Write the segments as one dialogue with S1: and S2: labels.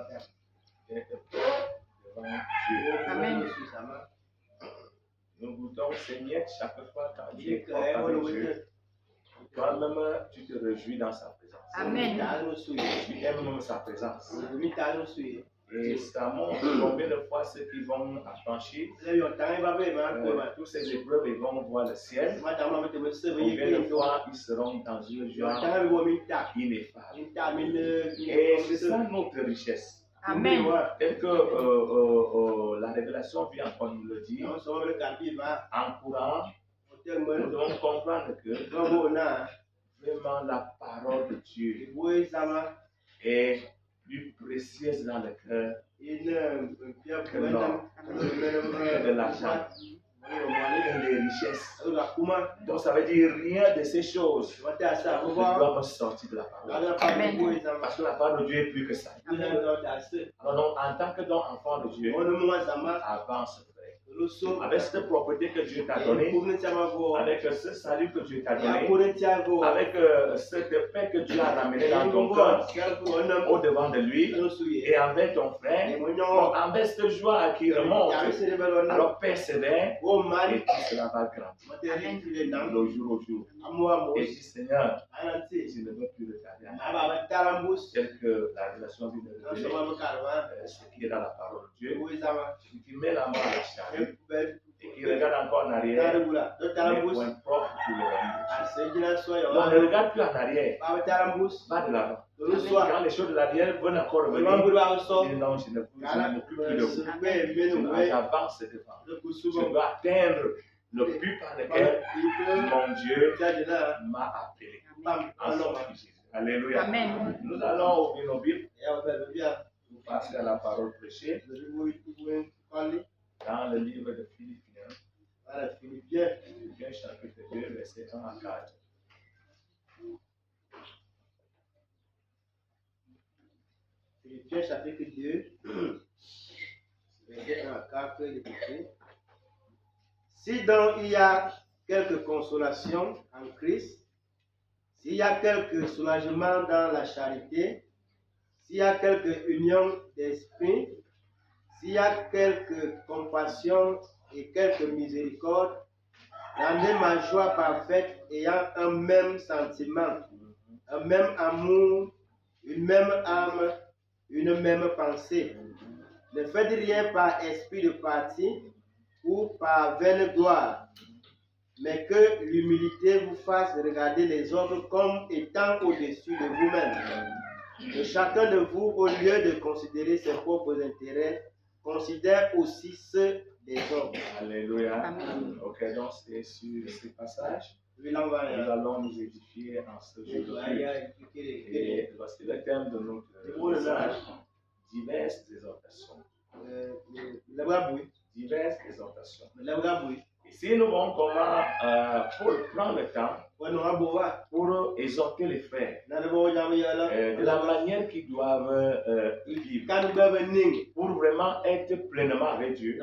S1: d'être prêt devant Dieu.
S2: Amen.
S1: Nous goûtons Seigneur chaque fois quand Dieu est prêt avec Dieu. Toi-même, tu te réjouis dans sa présence.
S2: Amen.
S1: Tu aimes même sa présence. Et ça montre combien de fois ceux qui vont affranchir tous ces épreuves, ils vont voir le ciel. Combien de fois ils seront dans une joie ineffable. Et c'est ça notre richesse.
S2: Amen.
S1: Tel que la révélation vient encore nous le dire, en courant, nous devons comprendre que vraiment la parole de Dieu est plus précieuse dans le cœur que l'or, que de l'argent, que les richesses. Donc ça veut dire rien de ces choses ne doit me sortir de la parole.
S2: Amen.
S1: Parce que la parole de Dieu est plus que ça. Alors, en tant que don enfant de Dieu, avance frère. Avec cette propriété que Dieu t'a donnée, avec ce salut que Dieu t'a donné, avec cette paix que Dieu a ramenée dans ton cœur, au devant de lui, et avec ton frère, avec cette joie qui remonte, alors persévère, et tout cela va grandir, le jour au jour. Et dis Seigneur, je ne veux plus regarder tel que la relation vient de révéler, ce qui est dans la parole de Dieu, qui met la main à la charrue, et qui regarde encore en arrière, les points propres pour le rendre. Donc ne regarde plus en arrière, va de l'avant. Quand les choses de l'arrière veulent encore revenir, dis non, je ne m'occupe plus de vous. J'avance devant. Je dois atteindre le but par lequel mon Dieu m'a appelé. En son nom de Jésus. Alléluia.
S2: Amen.
S1: Nous allons ouvrir nos Bibles pour passer à la parole prêchée dans le livre de Philippiens. Philippiens chapitre 2, versets 1 à 4.
S3: Philippiens chapitre 2, verset 1 à 4. Si donc il y a quelque consolation en Christ, s'il y a quelque soulagement dans la charité, s'il y a quelque union d'esprit, s'il y a quelque compassion et quelque miséricorde, rendez ma joie parfaite ayant un même sentiment, un même amour, une même âme, une même pensée. Ne faites rien par esprit de parti ou par vaine gloire, mais que l'humilité vous fasse regarder les autres comme étant au-dessus de vous-même. Que chacun de vous, au lieu de considérer ses propres intérêts, considère aussi ceux des autres.
S1: Alléluia.
S2: Amen.
S1: Ok, donc c'est sur ce passage.
S3: Nous
S1: Nous allons nous édifier en ce jour de culte. Et voici le thème de notre message. Diverses exhortations. Diverses exhortations. Ici, nous voyons comment Paul prend le temps pour exhorter les frères de la manière qu'ils doivent vivre, pour vraiment être pleinement avec Dieu,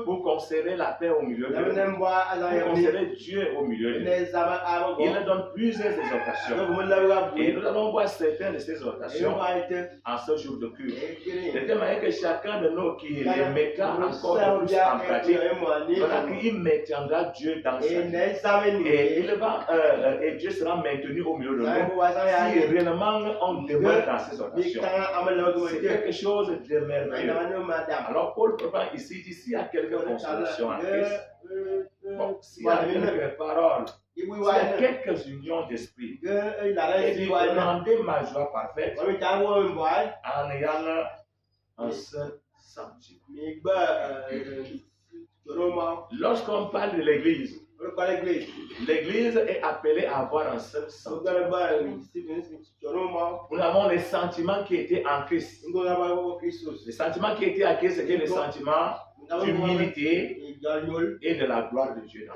S1: pour conserver la paix au milieu d'eux, pour conserver Dieu au milieu d'eux. Il leur donne plusieurs exhortations. Et nous allons voir certaines de ces exhortations en ce jour de culte. De telle manière que chacun de nous qui les mettra encore plus en pratique, voilà qu'il maintiendra Dieu dans sa vie. Et il va et Dieu sera maintenu au milieu de nous si réellement on demeure dans ces exhortations. C'est quelque chose de merveilleux. Alors Paul prend ici, s'il y a quelques consolations en Christ, bon, s'il y a quelques paroles, s'il y a quelques unions d'esprit, et puis demander ma joie parfaite en ayant un seul sentiment. Lorsqu'on parle de l'Église, l'Église est appelée à avoir un seul sentiment. Nous avons les sentiments qui étaient en Christ. Les sentiments qui étaient en Christ, c'était les sentiments d'humilité et de la gloire de Dieu dans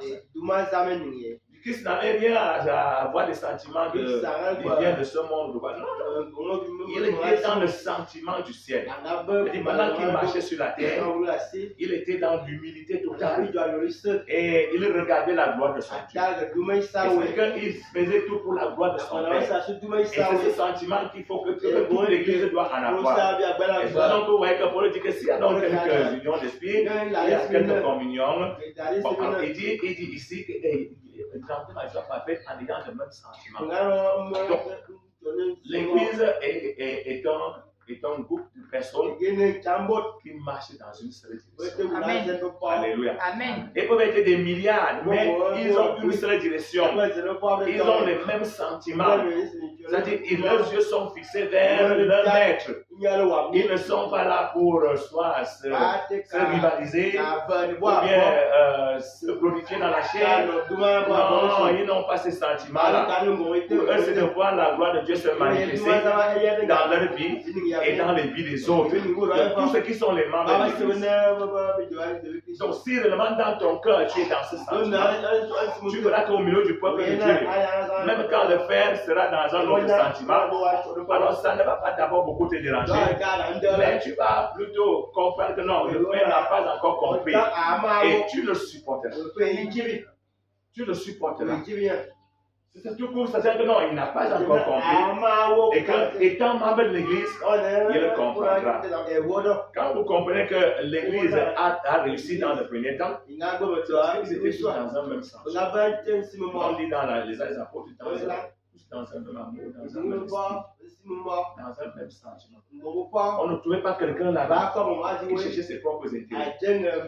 S1: sa vie. Christ n'avait rien à avoir des sentiments du bien de ce monde. Non, il était dans le sentiment du ciel. Et pendant qu'il marchait sur la terre, il était dans l'humilité totale. Et il regardait la gloire de son Dieu. Et il faisait tout pour la gloire de son Père. Et c'est ce sentiment qu'il faut que toute l'Église doit en avoir. Et donc, vous voyez que Paul dit que s'il y a donc quelques unions d'esprit, il y a quelques communions. Bon, il dit ici que exemple la joie parfaite en ayant le même sentiment. L'Église est un groupe de personnes qui marchent dans une seule direction.
S2: Amen.
S1: Alléluia.
S2: Amen.
S1: Ils peuvent être des milliards, mais ils ont une seule direction. Ils ont les mêmes sentiments. C'est-à-dire que leurs yeux sont fixés vers leur maître. Ils ne sont pas là pour soit se rivaliser ou bien se glorifier dans la chair. Non, ils n'ont pas ces sentiments-là. Pour eux, c'est de voir la gloire de Dieu se manifester dans leur vie et dans les vies des autres. De tous ceux qui sont les membres de l'Église. Donc, si réellement dans ton cœur tu es dans ce sentiment, tu verras qu'au milieu du peuple de Dieu, même quand le frère sera dans un autre sentiment, alors ça ne va pas d'abord beaucoup te déranger. Mais tu vas plutôt comprendre que non, le frère n'a pas encore compris. Et tu le supporteras. Tu le supporteras. C'est tout court, c'est-à-dire que non, il n'a pas encore compris. Et qu'étant membre de l'Église, il le comprendra. Quand vous comprenez que l'Église a réussi dans le premier temps, ils étaient tous dans un même sens. On dit dans les apôtres, tous dans un même amour, dans un même dans un même sentiment. On ne trouvait pas quelqu'un là-bas qui cherchait ses propres intérêts.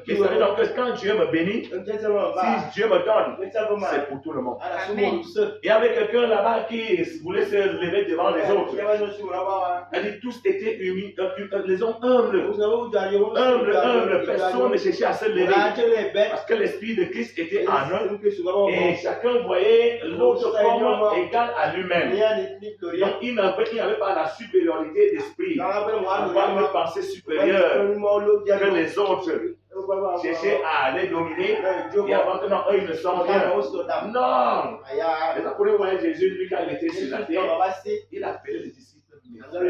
S1: Et ça veut dire que quand Dieu me bénit, si Dieu me donne, c'est pour tout le monde.
S2: Amen.
S1: Il y avait quelqu'un là-bas qui voulait se lever devant les autres. Elle dit tous étaient unis, les hommes humbles. Humbles, personne ne cherchait à se lever. Parce que l'Esprit de Christ était en eux. Et chacun voyait l'autre comme égal à lui-même. Donc il n'avait pas la supériorité d'esprit, avoir une pensée supérieure que les autres. Chercher à les dominer et avant que non, eux ils ne sont rien. Non! Et ça pourrait voir Jésus, lui, quand il était sur la terre, il appelait les disciples mes frères.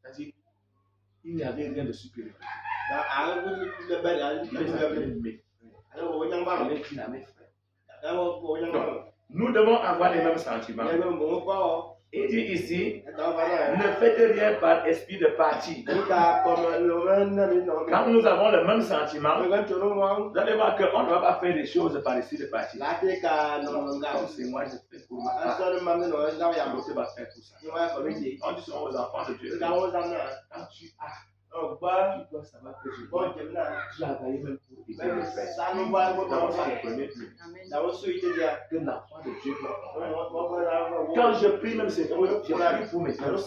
S1: C'est-à-dire, il n'y avait rien de supérieur. Il les appelait mes frères. Les qu'il a mes frères. Donc, nous devons avoir les mêmes sentiments. Il dit ici, ne faites rien par esprit de parti. Quand nous avons le même sentiment, vous allez voir qu'on ne va pas faire des choses par esprit de parti. C'est moi, je fais pour ma part. L'autre va faire pour ça. On dit souvent aux enfants de Dieu, quand tu as, tu dois savoir que je dois travailler même pour aider le frère. D'abord, ça ne connaît plus. Que l'enfant de Dieu doit. Quand je prie, même c'est pour je prie pour mes frères. Donc,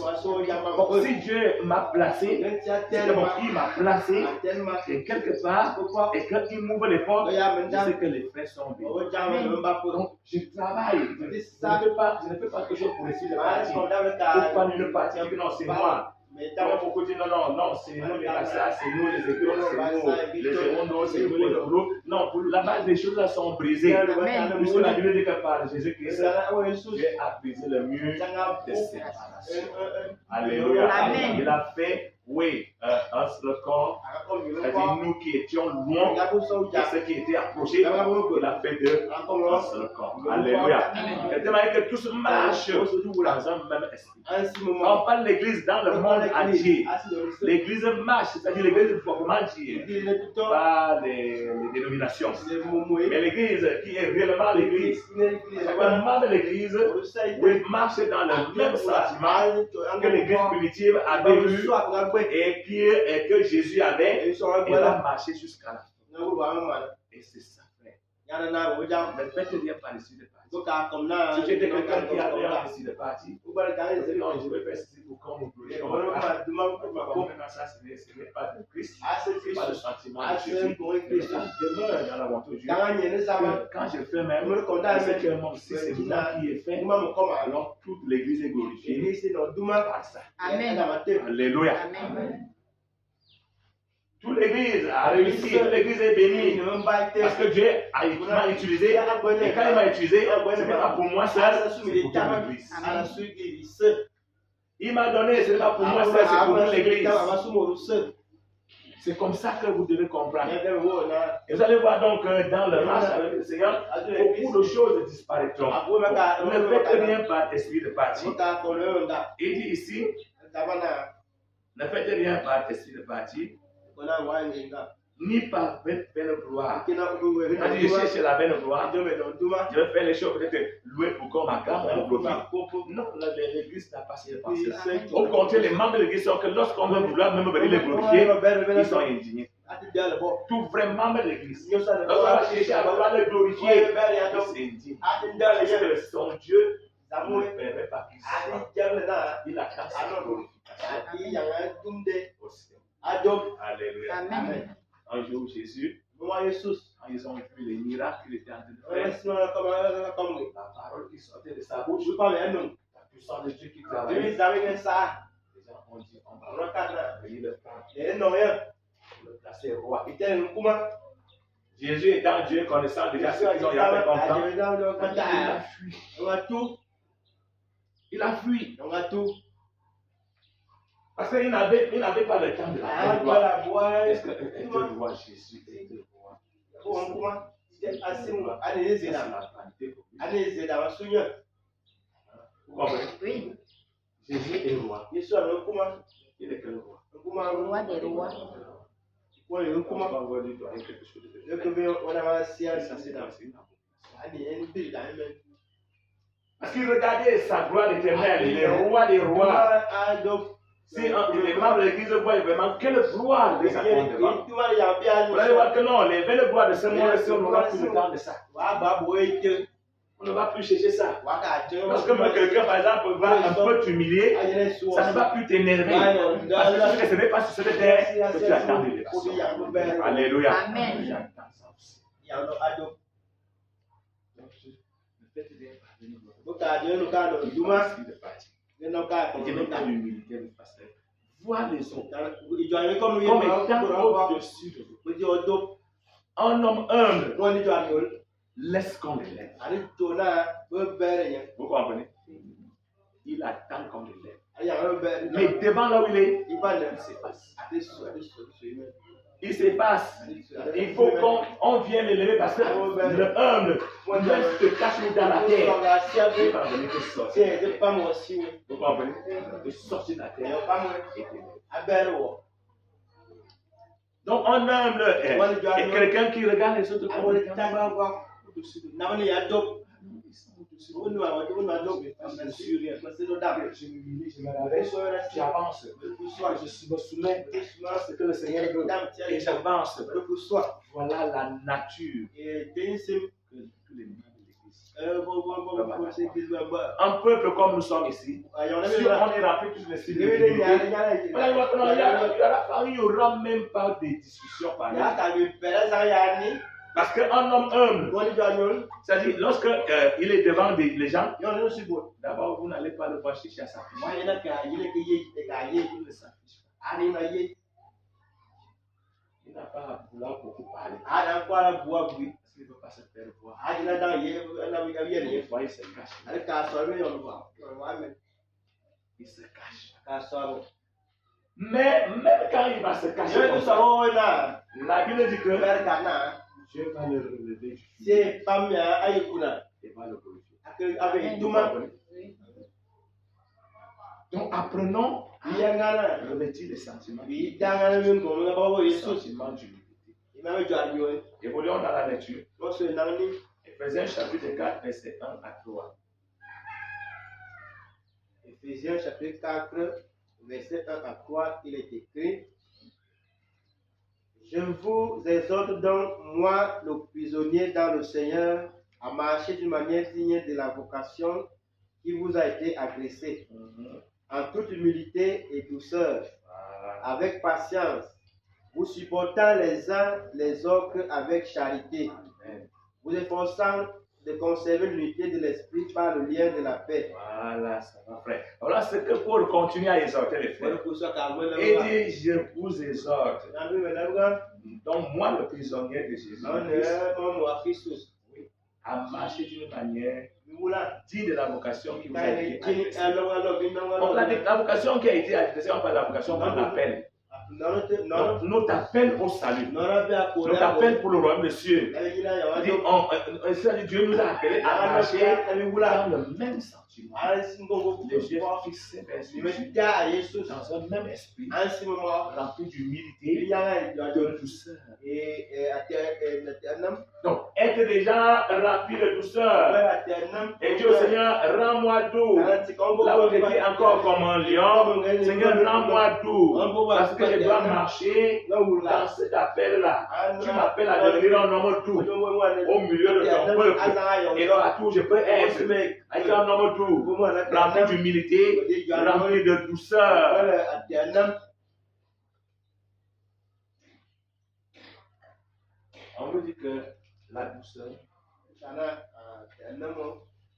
S1: si Dieu m'a placé, c'est bon, il m'a placé, et quelque part, et quand il m'ouvre les portes, je sais que les frères sont bien. Donc, je travaille. Je ne fais pas quelque chose pour essayer de partir. Pour pas une partie, non, c'est moi. Donc, beaucoup disent non, c'est nous les massas, c'est nous les écoles, c'est nous les secondos, c'est nous les boulots. Non, pour la base des choses là sont brisées. Puisque la Bible dit que par Jésus-Christ, Dieu a brisé le mur de séparation. Alléluia.
S2: Amen.
S1: Il a fait, oui, un seul corps, c'est-à-dire nous qui étions loin et ceux qui étaient approchés, il a fait d'eux un seul corps. Alléluia. Et de manière que tous marchent dans un même esprit. On parle de l'église dans le monde entier. L'église marche, c'est-à-dire l'église du mouvement entier, pas les dénominations. Mais l'église qui est réellement l'église, chaque membre de l'église marche dans le même sentiment que l'église primitive avait eu et que Jésus avait, et va marcher jusqu'à la fin. Et c'est ça, frère. Ne faites rien par ici de parti. Si tu étais quelqu'un qui avait un ici de parti, non, je vais faire ceci pour qu'on me glorifie. Ça, ce n'est pas de Christ, ce n'est pas le sentiment de Jésus. Je demeure dans l'aventure de Dieu. Quand je fais même, c'est que mon si c'est moi qui ai fait, alors toute l'église est glorifiée par ça.
S2: Amen.
S1: Alléluia.
S2: Amen.
S1: Toute l'église a réussi, toute l'église est bénie. Parce que Dieu m'a utilisé. Et quand il m'a utilisé, ce n'est pas pour moi seul, c'est pour toute l'église. Il m'a donné, ce n'est pas pour moi seul, c'est pour toute l'église. C'est comme ça que vous devez comprendre. Et vous allez voir donc dans le marche avec le Seigneur, beaucoup de choses disparaîtront. Ne faites rien par esprit de parti. Il dit ici, ne faites rien par esprit de parti, ni par vaine gloire. Quand je cherche la vaine gloire, je vais faire les choses peut-être louer pour qu'on m'acclame. Non, l'église n'a pas cette pensée-là. Au contraire, les membres de l'église sont que lorsqu'on veut vouloir même venir les glorifier, ils sont indignés. Tout vrai membre de l'église, lorsqu'on va chercher à vouloir les glorifier, ils s'indignent. Parce que son Dieu ne permet pas qu'il soit. Il attend sa glorification. Alléluia. Amen. Un jour, Jésus, quand ils ont vu les miracles qu'il était en train de faire, la parole qui sortait de sa bouche, la puissance de Dieu qui travaillait, les gens ont dit, on va venir le prendre, le placer roi. Jésus étant Dieu, connaissant déjà ce qu'ils ont fait comprendre, il a fui. Parce qu'il n'avait pas le temps de la gloire. Est-ce que de voir Jésus et de voir vous comprenez? Oui. Jésus est roi. Il est quel roi? Le roi des rois. Parce qu'il regardait sa gloire éternelle, il est roi des rois. Si les membres de l'église voient vraiment quelle gloire les attend devant, vous allez voir que non, les belles gloires de ce monde-ci, on n'aura plus le temps de ça. On ne va plus chercher ça. Lorsque quelqu'un, par exemple, va un peu t'humilier, ça ne va plus t'énerver. Parce que ce n'est pas sur cette terre que tu attends de l'élévation. Alléluia. Amen. J'attends ça aussi. Voir les autres comme étant au-dessus de vous. Un homme humble laisse qu'on l'élève. Vous comprenez? Il attend qu'on l'élève. Mais devant là où il est, il s'efface. Il s'efface. Il faut qu'on vienne l'élever parce que le humble se cache dans la terre. Il ne va venir que sortir. Vous comprenez? De sortir de la terre et t'élever. Donc un humble est quelqu'un qui regarde les autres comme au-dessus de nous. Je m'humilie, je me rabaisse, j'avance, je me soumets à ce que le Seigneur veut et j'avance. Voilà la nature que tous les membres de l'église. Un peuple comme nous sommes ici, si on est rempli tous les styles de divinité, il n'y aura même pas de discussion par exemple. Parce qu'un homme humble, c'est-à-dire lorsqu'il est devant les gens, d'abord vous n'allez pas le voir chercher à s'afficher. Il ne s'affiche pas. Il n'a pas à vouloir beaucoup parler. Parce qu'il ne veut pas se faire voir. Des fois, il se cache. Il se cache. Mais même quand il va se cacher, la Bible dit que Dieu va le relever et va le glorifier. Donc apprenons à revêtir les sentiments d'humilité. Évoluons dans la lecture. Éphésiens chapitre 4, verset 1 à 3.
S3: Éphésiens chapitre 4, verset 1 à 3, il est écrit: Je vous exhorte donc, moi, le prisonnier dans le Seigneur, à marcher d'une manière digne de la vocation qui vous a été adressée, en toute humilité et douceur, avec patience, vous supportant les uns les autres avec charité, vous efforçant de conserver l'unité de l'esprit par le lien de la paix.
S1: Voilà, ça va, frère. Voilà ce que Paul continue à exhorter les frères. Et dit, je vous exhorte. Donc, moi, le prisonnier de Jésus, à marcher d'une manière digne de la vocation qui vous a été adressée. Donc, la vocation qui a été adressée, on parle de la vocation qu'on appelle. Notre appel au salut, notre appel pour le royaume des cieux. Dieu nous a appelés à marcher dans le même sentiment, les yeux fixés vers Jésus, dans un même esprit, rempli d'humilité, de douceur. Donc, être déjà rempli de douceur et dire au Seigneur, rends-moi doux. Là où j'étais encore comme un lion, Seigneur, rends-moi doux, parce que je dois marcher dans cet appel-là. Tu m'appelles à devenir un homme doux au milieu de ton peuple. Et là, tout je peux être avec un homme doux, rempli d'humilité, rempli de douceur. On nous dit que la douceur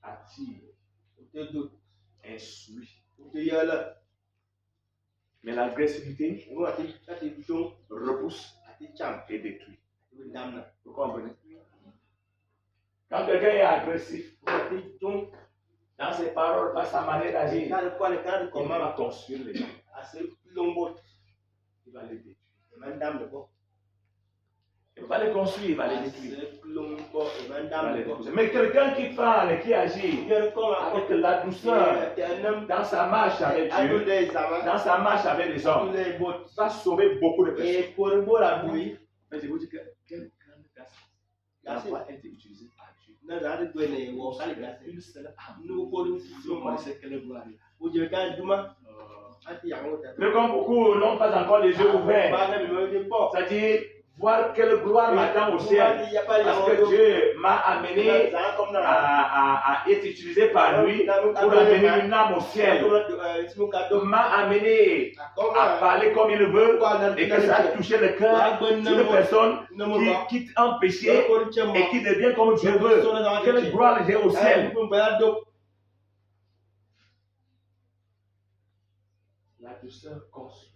S1: attire, instruit. Mais l'agressivité repousse et détruit. Vous comprenez? Quand quelqu'un est agressif, dans ses paroles, par sa manière d'agir, il va construire les gens. Il va les détruire. Il va les construire, il va les détruire. Mais quelqu'un qui parle et qui agit avec la douceur dans sa marche avec Dieu, dans sa marche avec les hommes, va sauver beaucoup de personnes. Mais je vous dis que quelle grande grâce n'a pas été utilisée par Dieu. Une seule âme. Vous connaissez quelle gloire il a. Mais comme beaucoup n'ont pas encore les yeux ouverts, c'est-à-dire voir quelle gloire m'attend au ciel, parce que Dieu m'a amené à être utilisé par lui pour amener une âme au ciel. M'a amené à parler comme il veut et que ça a touché le cœur d'une personne qui quitte un péché et qui devient comme Dieu veut. Quelle gloire j'ai au ciel. La douceur construit.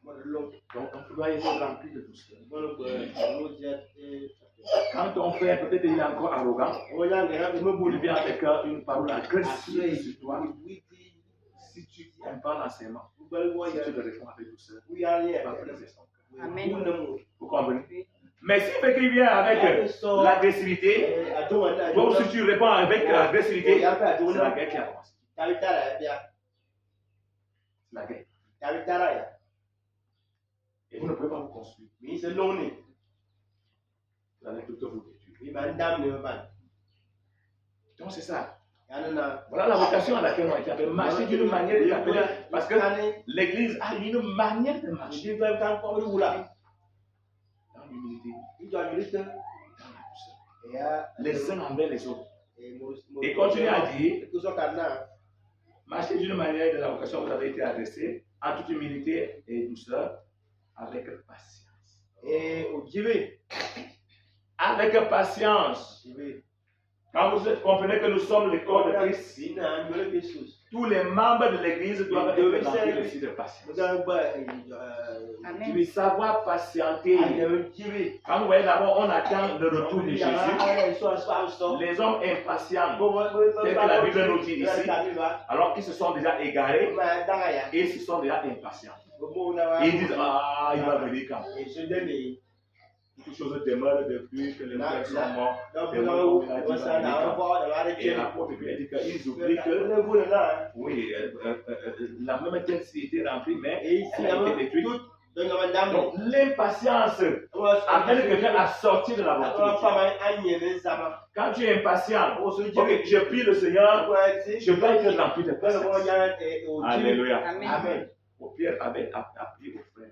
S1: Donc on doit être rempli de douceur. Quand on fait, peut-être il est encore arrogant, il vient avec une parole agressive sur toi. Si tu n'aimes pas l'enseignement, si tu le réponds avec douceur, il va briser son cœur. Amen. Vous comprenez? Mais si il vient avec l'agressivité, donc si tu réponds avec l'agressivité, c'est la guerre qui a commencé. C'est la guerre. Et vous ne pouvez pas vous construire. Vous allez tout vous détruire. Donc c'est ça. Voilà la vocation à laquelle on a été appelé. Marcher d'une manière de t'appeler. Parce que l'église a une manière de marcher. Dans l'humilité. Dans la douceur. Les uns envers les autres. Et continue à dire, marcher d'une manière de la vocation où vous avez été adressé, en toute humilité et douceur, avec patience. Avec patience. Quand vous comprenez que nous sommes le corps de Christ, tous les membres de l'église doivent être remplis aussi de patience. Tu veux savoir patienter. Quand vous voyez d'abord, on attend le retour de Jésus. Les hommes impatients, tel que la Bible nous dit ici, alors qu'ils se sont déjà égarés et ils se sont déjà impatients. Ils disent, ah, il va venir quand? Toutes choses demeurent depuis que les frères sont morts. Et l'apôtre a dit qu'ils oublient que oui, la même tête était remplie, mais elle a été détruite. Donc l'impatience amène quelqu'un à sortir de la voiture. Quand tu es impatient, okay, je prie le Seigneur, je vais être rempli de patience. Alléluia. Amen. Pierre avait appris aux frères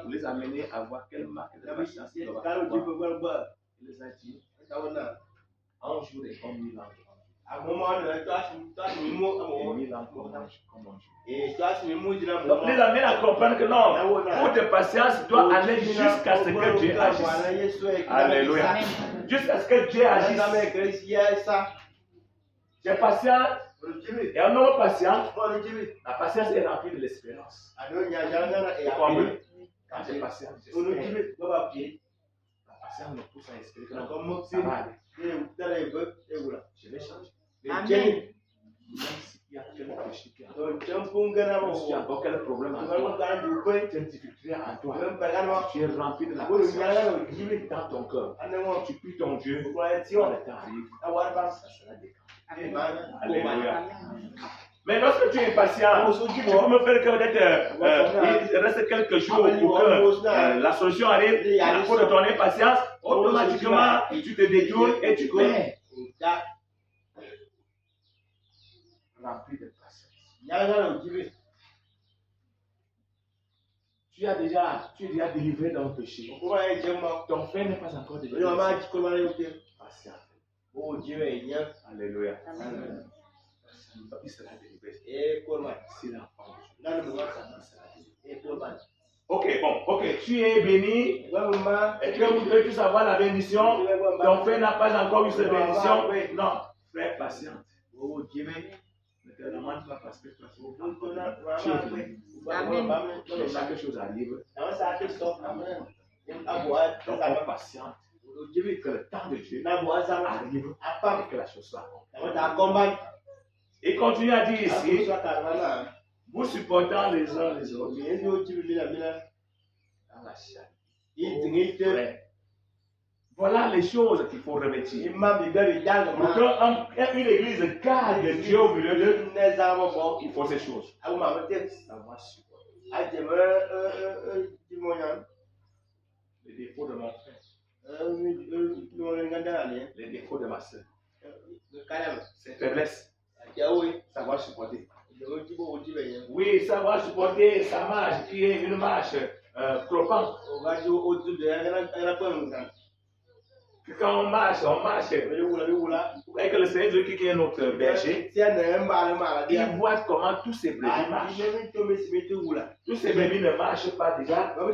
S1: pour les amener à voir quelle marque de patience ils doivent avoir. Il les a dit, un jour est comme 1000 ans. Donc les amène à comprendre que non, votre patience doit aller jusqu'à ce que Dieu agisse. Alléluia. Jusqu'à ce que Dieu agisse. Tu es patient. Et un homme patient, la patience est remplie de l'espérance. Quand tu es patient, la patience me pousse à espérer que non, ça va aller. Je vais changer. Amen. Il y a quel péché qui est en toi. Il y a encore quel problème en toi. Quelle difficulté en toi. Tu es rempli de la patience dans ton cœur. Tu pries ton Dieu. Quand le temps arrive, ça sera déclaré. Alléluia. Mais lorsque tu es impatient, tu peux me faire que peut-être il reste quelques jours pour que la solution arrive. À cause de ton impatience, automatiquement, tu te détournes et tu perds. Rempli de patience. Tu es déjà délivré dans le péché. Ton frère n'est pas encore délivré. Patient. Oh Dieu est bien. Alléluia. Amen. Il sera délivré. S'il a pas. Ok, bon, ok. Tu es béni. Et que veux-tu savoir la bénédiction? Ton frère n'a pas encore eu cette bénédiction. Non, frère, patiente. Oh Dieu. Ne te demande pas parce que tu es béni. Amen. Chaque chose arrive. Donc, on patiente. Que le temps de Dieu arrive et que la chose soit accomplie. Et continue à dire ici, vous supportant les uns les autres dans la charité. Voilà les choses qu'il faut remettre. Pour qu'une église garde Dieu au milieu d'eux, il faut ces choses. Savoir supporter. Les défauts de mon frère. Les défauts de ma soeur. Ses faiblesses. Savoir supporter. Oui, savoir supporter sa marche qui est une marche clopante. Quand on marche, et que le Seigneur Dieu qui est notre berger, il voit comment tous ces brebis marchent. Tous ces brebis ne marchent pas déjà dans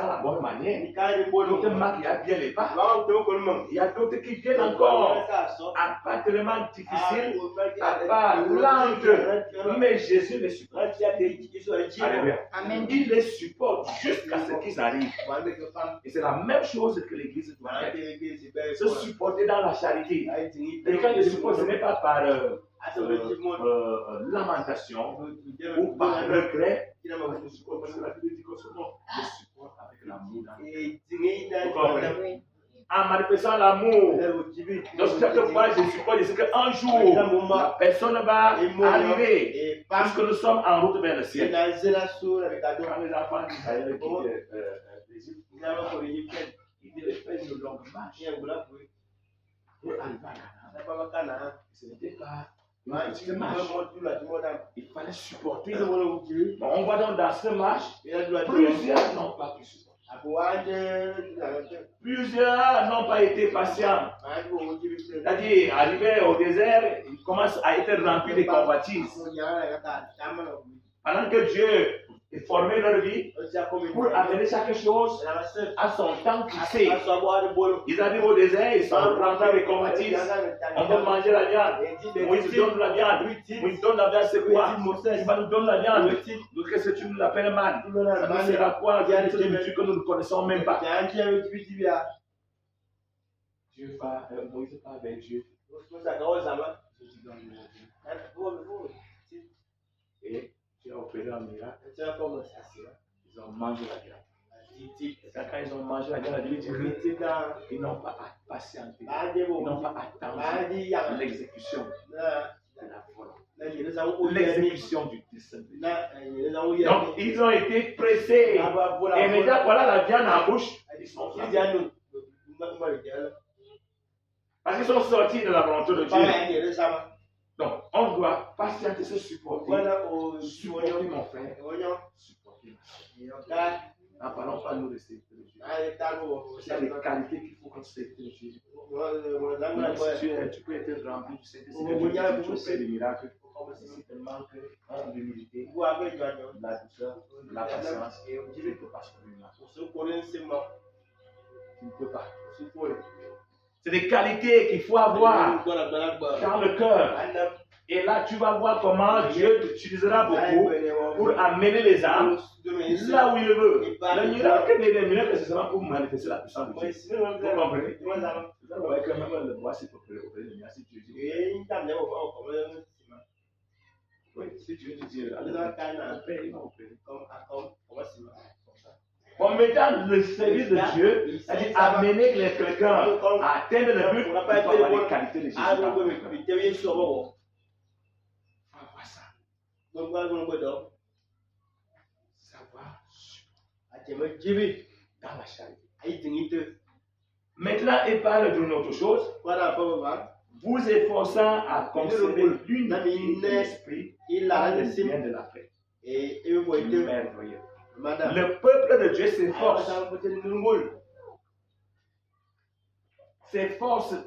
S1: la bonne manière. D'autres marquent, il y a bien les pas. Il y a d'autres qui viennent encore à pas tellement difficile, à pas lente. Mais Jésus les supporte. Alléluia. Il les supporte jusqu'à ce qu'ils arrivent. Et c'est la même chose que l'Église doit faire. Se supporter dans la charité. Et quand je supporte, ce n'est pas par lamentation ou par regret. Je supporte parce que la Bible dit que je supporte avec l'amour. En manifestant l'amour. Donc chaque fois je supporte, je sais qu'un jour, la personne va arriver. Parce que nous sommes en route vers le ciel. Quand les enfants d'Israël quittent l'Égypte, il devait faire une longue marche pour arriver à Canaan. Ce n'était pas une petite marche. Il fallait supporter. On voit donc dans cette marche, plusieurs n'ont pas pu supporter. Plusieurs n'ont pas été patients. C'est-à-dire, arrivé au désert, ils commencent à être remplis de convoitises. Pendant que Dieu formait leur vie pour amener chaque chose à son temps fixé. Ils arrivent au désert, ils sont remplis de convoitises. On veut manger la viande. Moïse donne la viande. Moïse donne la viande, c'est quoi? Il va nous donner la viande. Donc, qu'est-ce que tu nous appelles mal? Ça sera quoi? Il y a des choses que nous ne connaissons même pas. Dieu va, Moïse va vers Dieu. Et Dieu a opéré un miracle. Ils ont mangé la viande. Et quand ils ont mangé la viande, la Bible dit qu'ils n'ont pas patienté. Ils n'ont pas attendu l'exécution de la volonté. L'exécution du dessein. Donc, ils ont été pressés. Et maintenant, voilà la viande en bouche. Ils sont frappés. Parce qu'ils sont sortis de la volonté de Dieu. Donc, on doit patienter, se supporter. Supporter mon frère. Supporter ma soeur. N'en parlons pas nous de serviteur de Dieu. C'est les qualités qu'il faut qu'on serviteur de Dieu. Tu peux être rempli du Saint-Esprit, tu peux faire des miracles. Si te manque l'humilité, la douceur, la patience, tu ne peux pas soutenir. Tu ne peux pas. C'est des qualités qu'il faut avoir dans le cœur. Et là, tu vas voir comment Dieu t'utilisera beaucoup pour amener les âmes là où il veut. Le miracle, c'est seulement pour manifester la puissance de Dieu. Vous comprenez? Vous voyez que même le bois, c'est pour opérer le miracle. Si Dieu dit, oui, si Dieu te dit, allez, il va opérer. En mettant le service de Dieu, c'est-à-dire amener quelqu'un à atteindre le but, il faut avoir les qualités de Jésus. Savoir dans la charité. Maintenant, il parle d'une autre chose. Vous efforçant à conserver l'unité de l'esprit dans le bien de la paix. Merveilleux. Le peuple de Dieu s'efforce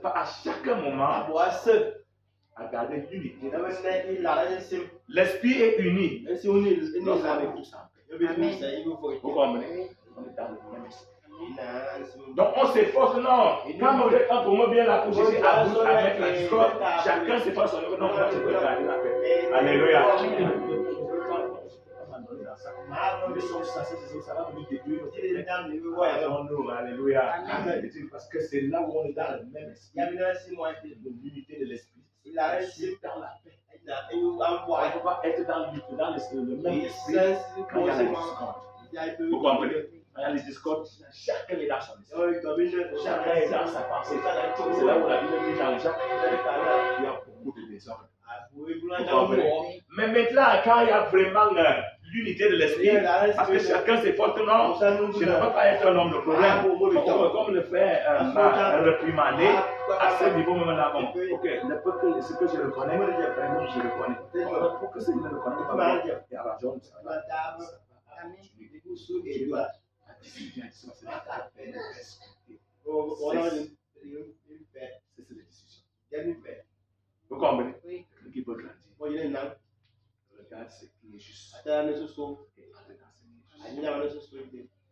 S1: à chaque moment à garder l'unité. L'esprit est uni. Nous sommes tous en paix. Vous comprenez? On est dans le même esprit. Donc on s'efforce, non. Quand vous êtes entre moi bien là pour chercher à vous à mettre la discorde, chacun s'efforce sur le nom de Dieu pour garder la paix. Alléluia. Nous sommes censés, ça va nous détruire. Alléluia. Parce que c'est là où on est dans le même esprit. L'unité de l'esprit. C'est dans la paix. On ne peut pas être dans le même esprit quand il y a la discorde. Vous comprenez? Quand il y a les discordes, chacun est dans son esprit. Chacun est dans sa pensée. C'est là où la Bible dit dans Jacques, il y a beaucoup de désordre. Mais maintenant, quand il y a vraiment l'unité de l'esprit, parce que chacun s'efforce, non, je ne veux pas être un homme de problème. Comme le frère m'a réprimandé, à ce niveau, même là, bon, ok, ce que je reconnais, vraiment, je reconnais. Pour que ce que je ne reconnais pas, il y a raison. C'est les discussions. Vous comprenez? Oui. Qui peut grandir. Regarde ce qui est juste.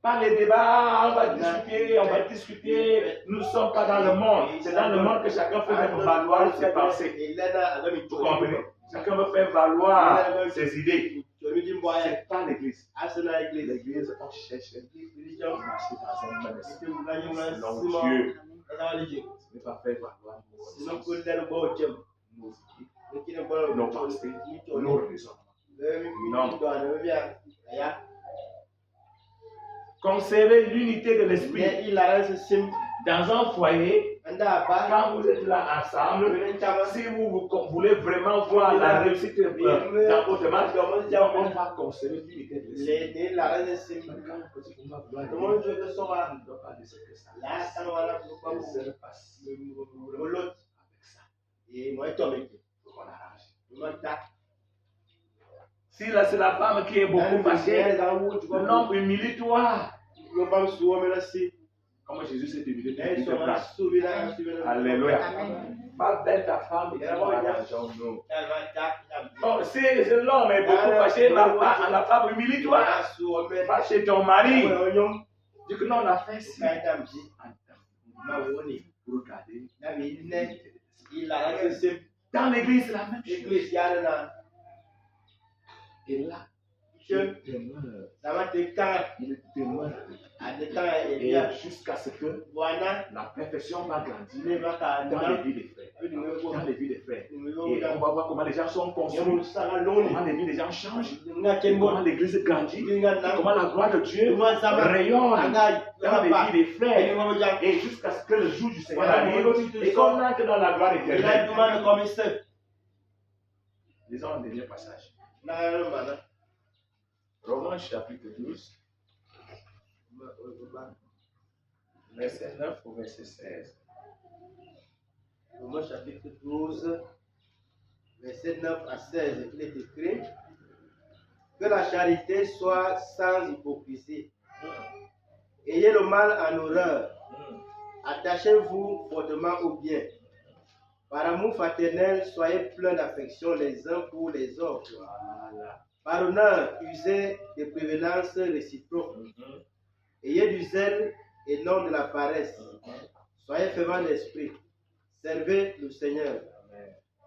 S1: Pas les débats, on va discuter. Nous ne sommes pas dans le monde. C'est dans le monde que chacun fait valoir ses pensées. Vous comprenez? Chacun veut faire valoir ses idées. C'est pas l'église. L'église, on cherche à marcher dans un même esprit. Selon Dieu. Ce n'est pas faire valoir nos idées, nos pensées, nos raisonnements. Non. Conserver l'unité de l'esprit. Dans un foyer, quand vous êtes là ensemble, si vous voulez vraiment voir la réussite dans votre match, on va conserver l'unité de l'esprit. On ne doit pas laisser que ça. Si là c'est la femme qui est beaucoup fâchée, l'homme humilie-toi. Comme Jésus s'est humilié, tu te places. Alléluia. Pas belle ta femme et tu vas l'argent, non. Non, si l'homme est beaucoup fâché, la femme humilie-toi. Fâché ton mari. Dis que non, on a fait si. Pour regarder. Dans l'église, c'est la même chose. Et là, il demeure. Et jusqu'à ce que la perfection va grandir dans les vies des frères. Et on va voir comment les gens sont construits, comment les vies des gens changent, comment l'église grandit, comment la gloire de Dieu rayonne dans les vies des frères. Et jusqu'à ce que le jour du Seigneur arrive et qu'on entre dans la gloire éternelle. Lisons un dernier passage. Romains chapitre 12, verset 9 au verset 16.
S3: Romains chapitre 12, verset 9 à 16, il est écrit que la charité soit sans hypocrisie. Ayez le mal en horreur. Attachez-vous fortement au bien. Par amour fraternel, soyez pleins d'affection les uns pour les autres. Par honneur, usez de prévenance réciproque. Ayez du zèle et non de la paresse. Soyez fervents d'esprit. Servez le Seigneur.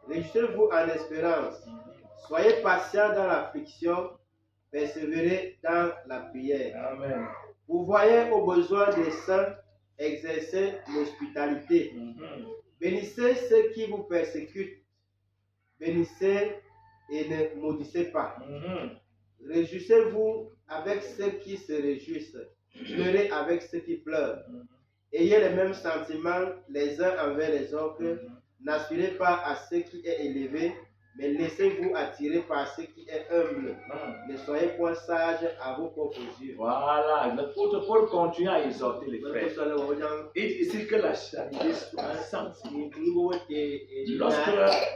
S3: Réjouissez-vous en espérance. Soyez patients dans l'affliction. Persévérez dans la prière.
S1: Amen.
S3: Vous voyez aux besoins des saints, exercez l'hospitalité. Bénissez ceux qui vous persécutent. Bénissez et ne maudissez pas. Réjouissez-vous avec ceux qui se réjouissent. Pleurez avec ceux qui pleurent. Ayez les mêmes sentiments les uns envers les autres. N'aspirez pas à ce qui est élevé, mais laissez-vous attirer par ce qui est humble. Ne soyez point sages à vos propres yeux.
S1: Voilà, l'apôtre Paul continue à exhorter les frères. Il dit ici que la charité soit sensible. Lorsque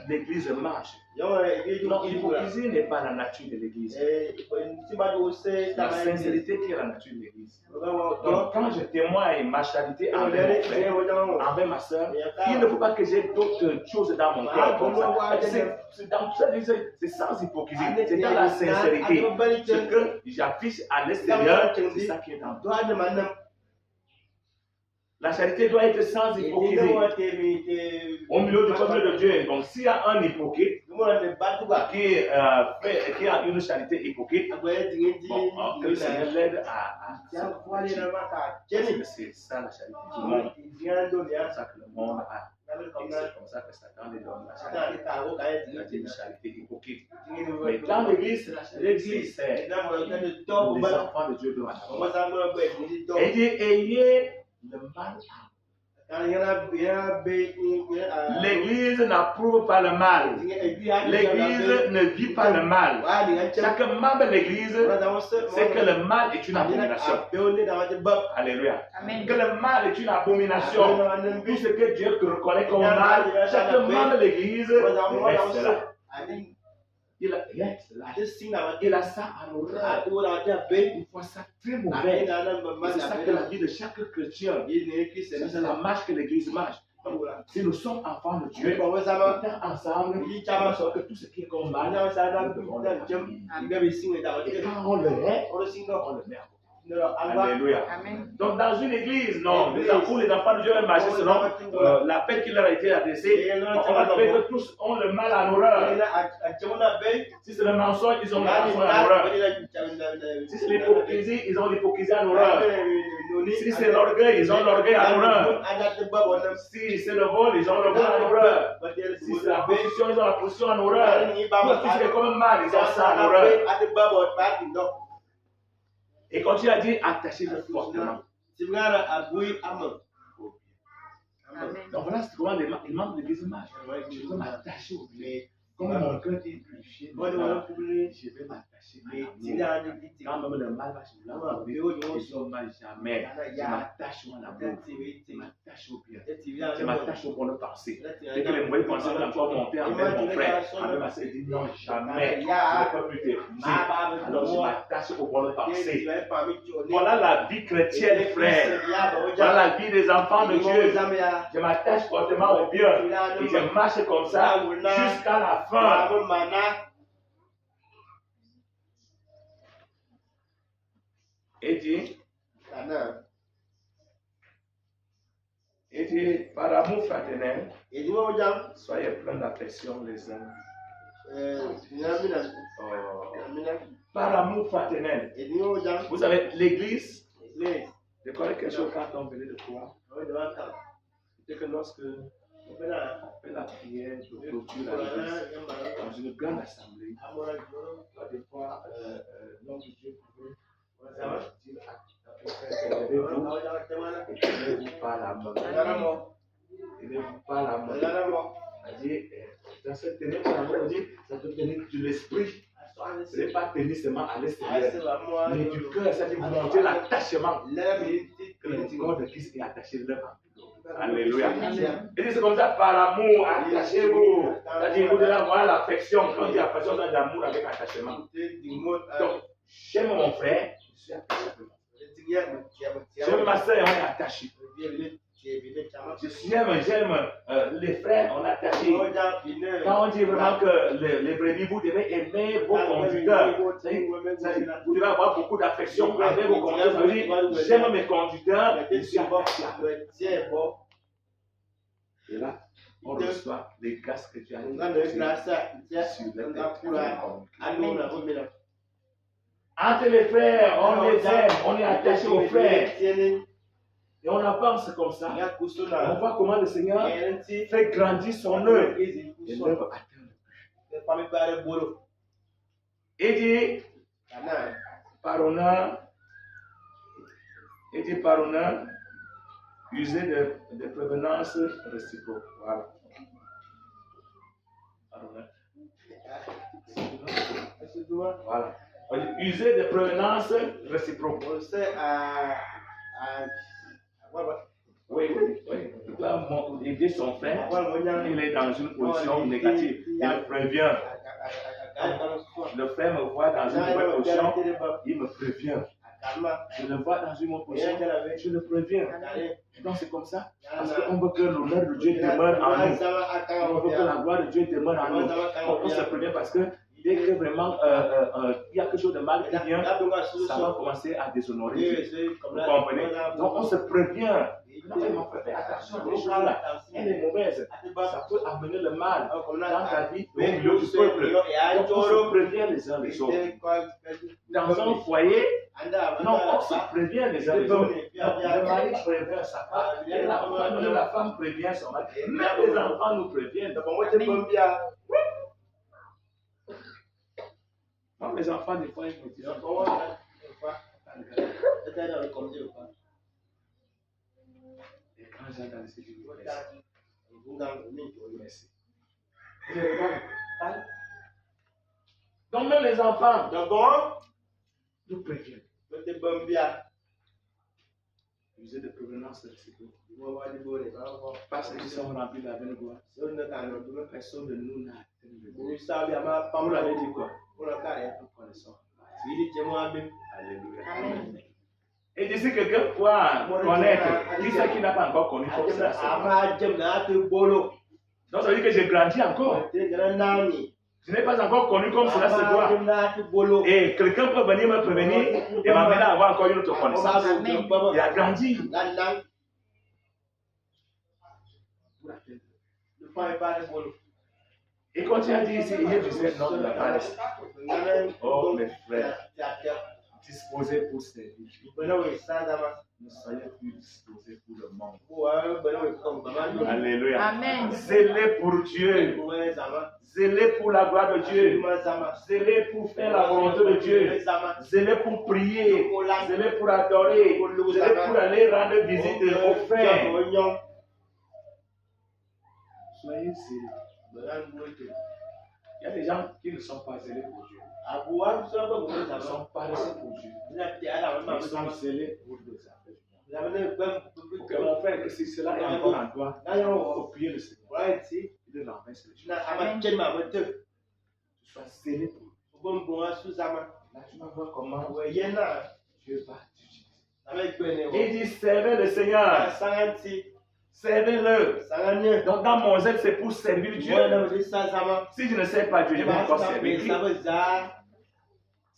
S1: l'église marche, l'hypocrisie n'est pas la nature de l'église. La sincérité qui est la nature de l'église. Donc, quand je témoigne ma charité envers mon frère, envers ma soeur, il ne faut pas que j'ai d'autres choses dans mon cœur comme ça. C'est sans hypocrisie, c'est dans la sincérité. Ce que j'affiche à l'extérieur, c'est ça qui est dans toi. La charité doit être sans hypocrisie. Au milieu du peuple de Dieu. Donc, s'il y a un hypocrite qui a une charité hypocrite, bon, que le Seigneur l'aide à c'est ça la charité du monde. C'est ça que le monde a. Et c'est comme ça que Satan les donne la charité. C'est une charité hypocrite. Mais dans l'église, l'église, c'est les enfants de Dieu doivent avoir. Et dit, ayez le mal. L'église n'approuve pas le mal. L'église ne vit pas le mal. Chaque membre de l'église sait que le mal est une abomination. Alléluia. Amen. Que le mal est une abomination. Puisque Dieu reconnaît comme mal, chaque membre de l'église est cela. Il a ça en horreur. Il voit ça très mauvais. C'est ça que la vie de chaque chrétien. C'est la marche que l'église marche. Si nous sommes enfants de Dieu, ensemble, que tout ce qui est comme mal, et quand on le hait, on le met à côté. Alléluia. Amen. Donc dans une église, non, les enfants de Dieu marchent selon l'appel qui leur a été adressé. On va trouver que tous ont le mal en horreur. Si c'est le mensonge, ils ont le mensonge en horreur. Si c'est l'hypocrisie, ils ont l'hypocrisie en horreur. Si c'est l'orgueil, ils ont l'orgueil en horreur. Si c'est le vol, ils ont le vol en horreur. Si c'est la position, ils ont la position en horreur. Tout ce qui est comme mal, ils ont ça en horreur. Et continue à dire, attachez-vous fortement. Donc voilà comment les membres de l'église marchent. Je veux m'attacher au bien. Comme mon cœur est purifié, je vais m'attacher à l'amour. Quand même le mal va se laver, je ne mal jamais. Je m'attache à l'amour. Je m'attache au bien. Je m'attache aux bonnes pensées. Dès que les mauvaises pensées vont encore monter envers mon frère, envers ma sœur, je dis non, jamais. Je ne peux plus t'épouser. Alors je m'attache aux bonnes pensées. Voilà la vie chrétienne, frère. Voilà la vie des enfants de Dieu. Je m'attache fortement au bien. Et je marche comme ça jusqu'à la fin. Et dit, par amour fraternel, soyez pleins d'affection les uns. Par amour fraternel. Vous savez, l'église, je connais quelque chose quand on venait de croire. C'est que lorsque on fait la prière de clôture à l'église, dans une grande assemblée, des fois, l'homme de Dieu pouvait dire à levez-vous pas la main. Levez-vous pas la main. C'est-à-dire, dans cette tenue, on dit, ça peut tenir de l'esprit. Ce n'est pas tenir seulement à l'extérieur, mais du cœur, c'est-à-dire vous montrer l'attachement que le corps de Christ est attaché l'un à l'autre. Alléluia. Et c'est comme ça, par amour, attachez-vous. C'est-à-dire, vous devez avoir l'affection. Quand on dit affection, c'est l'amour avec attachement. Donc, j'aime mon frère, je suis attaché à lui. J'aime ma soeur, on est attaché. J'aime les frères, on est attaché. Quand on dit vraiment que les brebis, vous devez aimer vos conducteurs. Vous devez avoir beaucoup d'affection avec vos conducteurs. Ça veut dire, j'aime mes conducteurs, je suis attaché à eux. Et là, on reçoit les grâces que tu as dit. Entre les frères, on les aime, on est attaché aux frères. Et on avance comme ça. On voit comment le Seigneur fait grandir son œuvre. Et l'œuvre atteint le but. Il dit, par honneur, user de prévenance réciproque. Voilà. Par honneur. Voilà. User de prévenance réciproque. Oui. Il doit aider son frère. Il est dans une position négative. Il le prévient. Le frère me voit dans une mauvaise position. Il me prévient. Je le vois dans une mauvaise position. Je le préviens. Donc c'est comme ça. Parce qu'on veut que l'honneur de Dieu demeure en nous. On veut que la gloire de Dieu demeure en nous. On se prévient parce que dès que vraiment il y a quelque chose de mal qui vient, ça va commencer à déshonorer Dieu. Vous comprenez? Donc on se prévient. Fais attention, les choses-là, elle est mauvaise. Ça peut amener le mal dans ta vie, au milieu du peuple. Donc on se prévient les uns les autres. Dans un foyer, non, on se prévient les uns les autres. Le mari prévient sa femme, et la femme prévient son mari. Même les enfants nous préviennent. Même les enfants, des fois, ils me disent. Et quand j'entends ce que je dis, merci. Donc, même les enfants, nous préviennent. User de prévenance réciproque. Parce qu'ils sont remplis de la bonne gloire. Personne de nous n'a atteint le but. Vous l'avez dit quoi? Nous connaissons. Alléluia. Amen. Et d'ici quelqu'un pourra connaître qui c'est qui n'a pas encore connu comme ça. Donc ça veut dire que j'ai grandi encore. Je n'ai pas encore connu comme cela se doit. Et quelqu'un peut venir me prévenir et m'amener à avoir encore une autre connaissance. Il a grandi. Et quand tu as dit ici, il disait non de la paresse. Oh mes frères, disposez pour servir. Ne soyez plus disposés pour le monde. Alléluia. Amen. Zélez pour Dieu. Zélez pour la gloire de Dieu. Zélez pour faire la volonté de Dieu. Zélez pour prier. Zélez pour adorer. Zélez pour aller rendre visite aux frères. Soyez zélés. Il y a des gens qui ne sont pas zélés pour Dieu. Ils ne sont pas paresseux pour Dieu. Ils sont zélés pour les affaires. Ok, mon frère, que si cela est encore en toi, il faut prier le Seigneur. Il est l'envers sur les choses. Tu sois zélé pour lui. Là, tu vas voir comment Dieu va t'utiliser. Il dit, servez le Seigneur. Servez-le. Donc dans mon zèle, c'est pour servir Dieu. Si je ne sers pas Dieu, je vais encore servir Dieu.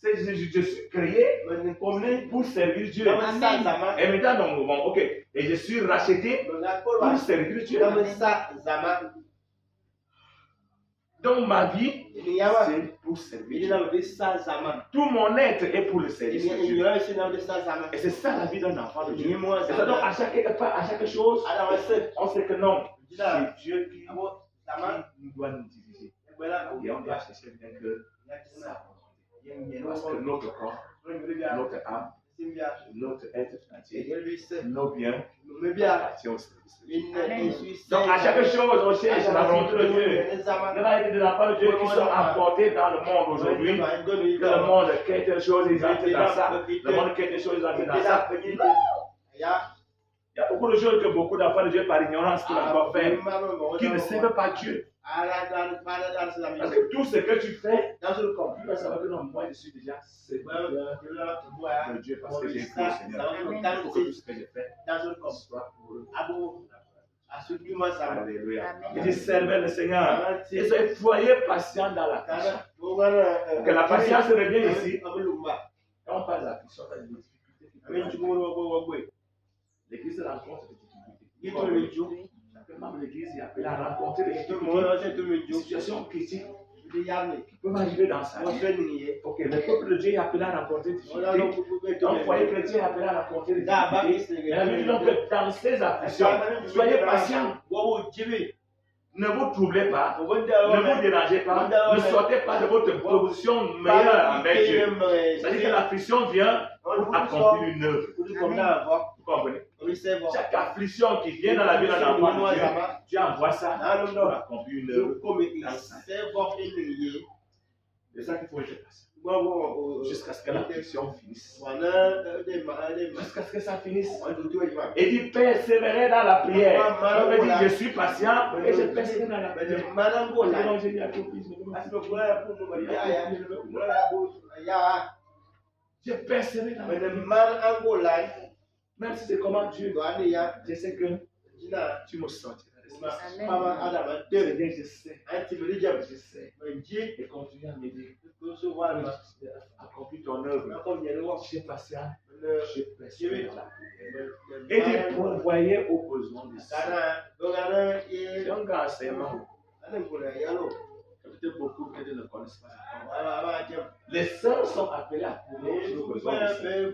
S1: Je suis créé pour servir Dieu. Et maintenant, donc, ok. Et je suis racheté pour servir Dieu. Donc ma vie, c'est pour servir Dieu. Tout mon être est pour le service de Dieu. Et c'est ça la vie d'un enfant de Dieu. Et ça, donc à chaque chose, on sait que non, c'est Dieu qui doit nous diriger. Et on doit chercher bien que ça. Parce que notre corps, notre âme, notre être entier, nos biens appartiennent au service de Dieu. Donc à chaque chose, on cherche la volonté de Dieu. Il y a des enfants de Dieu qui sont apportés dans le monde aujourd'hui. Que le monde quête des choses, ils entrent dans ça. Le monde quête des choses, ils entrent dans ça. Il y a beaucoup de choses que beaucoup d'enfants de Dieu par ignorance peuvent encore faire, qui ne servent pas Dieu. Parce que tout ce que tu fais, tu dois savoir que non, moi je suis déjà serviteur de Dieu parce que j'ai cru au Seigneur. Il faut que tout ce que je fais soit pour eux. Alléluia. Il dit servez le Seigneur et soyez patient dans la patience. Que la patience revient ici. Quand on parle de la patience, on a des difficultés. L'église rencontre des difficultés. Même l'église est appelée à rencontrer des situations critiques qui peuvent arriver dans sa vie. Ok, le peuple de Dieu est appelé à rencontrer des difficultés. Un foyer chrétien est appelé à rencontrer des difficultés. Mais la Bible dit donc que dans ces afflictions, soyez patients. Ne vous troublez pas, ne vous dérangez pas, ne sortez pas de votre position meilleure avec Dieu. C'est-à-dire que l'affliction vient pour accomplir une œuvre. Vous comprenez? Chaque affliction qui vient dans la vie d'un enfant de Dieu, Dieu envoie ça pour accomplir une œuvre. C'est ça qu'il faut être patient. Jusqu'à ce que l'affliction finisse. Jusqu'à ce que ça finisse. Et dit persévérer dans la prière. On veut dire je suis patient et je persévère dans la prière. Je persévère dans la prière. Même si c'est comment Dieu, je sais que tu me sortiras. Je sais. Et continue à m'aider. Accomplis ton œuvre. Je suis patient. Je persévère dans la prière. Et tu pourvoyais aux besoins des saints. C'est un grand enseignement. Peut-être beaucoup peut-être ne connaissent pas. Les saints sont appelés à pourvoir aux besoins des saints.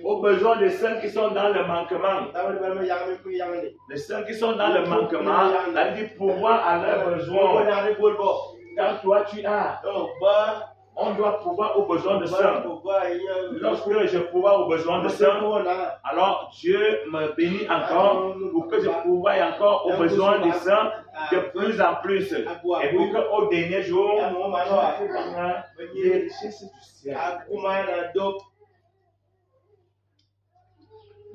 S1: Aux besoins des saints qui sont dans le manquement. Les saints qui sont dans le manquement, ça veut dire pourvoir à leurs besoins. Quand toi tu as, on doit pouvoir aux besoins de saints. Lorsque je pourvois aux besoins de saints, alors Dieu me bénit encore pour que je pourvoie encore aux besoins des saints de plus en plus. Et pour qu'au dernier jour, les richesses du ciel.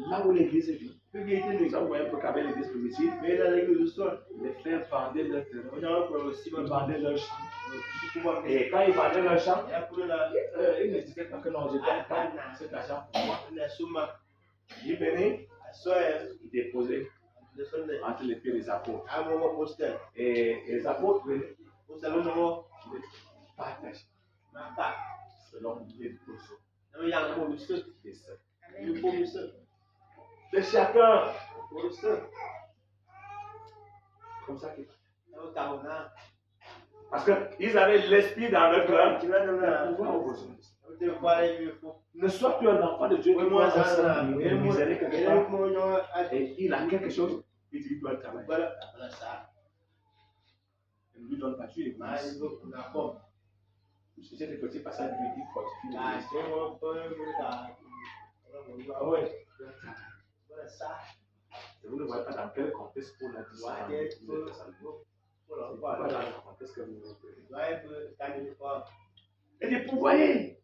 S1: Là où l'église vit. Nous avons un peu qu'avec l'église primitive, les frères vendaient leur terrain, ils vendaient leur champ. Et quand ils vendaient leur champ, ils ne disaient pas que non, je donne pas cet argent pour moi. Ils venaient, ils déposaient entre les pieds des apôtres. Et les apôtres venaient, ils partageaient selon les besoins des sœurs. De chacun, comme ça qu'ils parce qu'ils avaient l'esprit dans leur cœur de pouvoir aux besoins. Ne sois plus un enfant de Dieu qui voit un miséreux quelque part et il a quelque chose, il dit qu'il doit travailler. Il ne lui donne pas Dieu les grâces. J'ai des petits passages lui dit fortifie vous ne voyez pas dans quel contexte pour la gloire dans le contexte que vous et dit, vous voyez,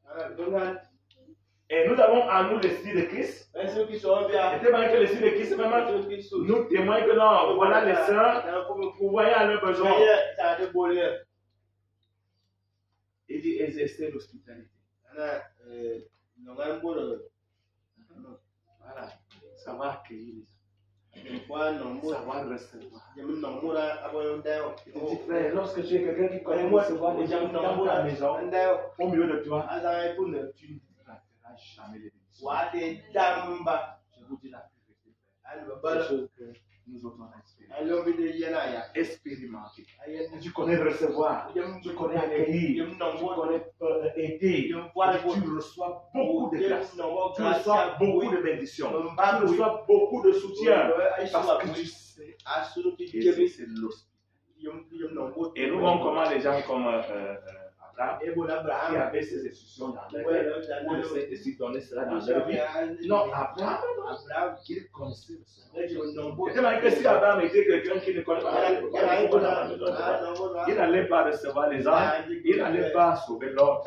S1: et nous avons en nous l'esprit de Christ. Et tellement que l'esprit de Christ, nous témoigne que non, voilà les saints, vous voyez à leurs besoins. Il dit, exercer l'hospitalité. Voilà, savoir accueillir les gens. Savoir recevoir. Il dit, frère, lorsque tu es quelqu'un qui connaît recevoir les gens dans ta maison, au milieu de toi, tu ne rateras jamais les bénédictions. Je vous dis la vérité, frère. C'est chose que nous autres expérimenter. Tu connais recevoir, tu connais accueillir, tu connais aider, tu reçois beaucoup de grâce, tu reçois beaucoup de bénédictions, tu reçois beaucoup de soutien parce que tu sais que c'est l'hospitalité. Et nous voyons comment les gens comme Abraham, qui avait ces instructions dans leur vie, où le Saint-Esprit donnait cela dans leur vie. Non, Abraham, il connaissait le Seigneur. C'est que si Abraham était quelqu'un qui ne connaît pas, il n'allait pas recevoir les âmes, il n'allait pas sauver l'autre.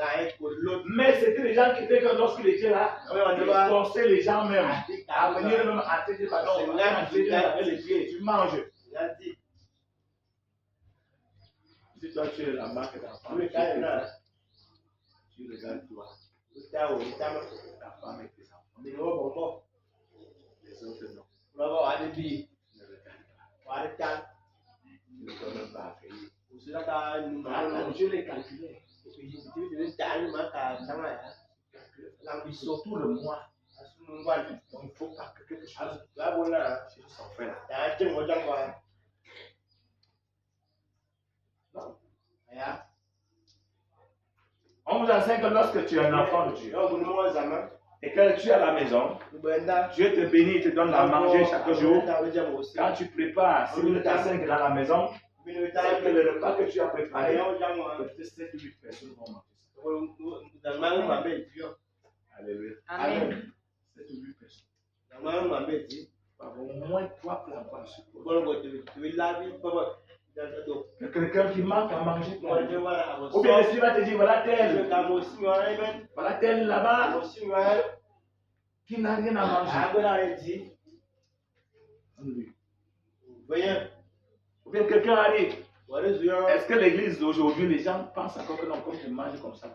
S1: Mais c'était les gens qui étaient que lorsqu'il était là, il forçait les gens même à venir même à te dire, pardon, avec les pieds, tu manges. Si toi tu es la marque d'enfant, tu regardes toi, ta femme et tes enfants. Les autres non. Ne regarde pas. Tu ne peux même pas accueillir. Je l'ai calculé. Surtout le mois. Donc il ne faut pas que quelque chose chez son frère. Non. On vous enseigne que lorsque tu es un enfant de Dieu et que tu es à la maison, Dieu te bénit et te donne à manger chaque jour. Quand tu prépares, si vous êtes à 5 dans la maison, c'est que le repas que tu as préparé, peut-être 7 ou 8 personnes vont manger ça. Alléluia. Amen. 7 ou 8 personnes. Au moins 3 plats par jour. Quelqu'un qui manque à manger. Ou bien l'esprit va te dire, voilà tel là-bas qui n'a rien à manger. Ou bien quelqu'un a dit, est-ce que l'église d'aujourd'hui, les gens pensent encore que non, comme tu manges comme ça?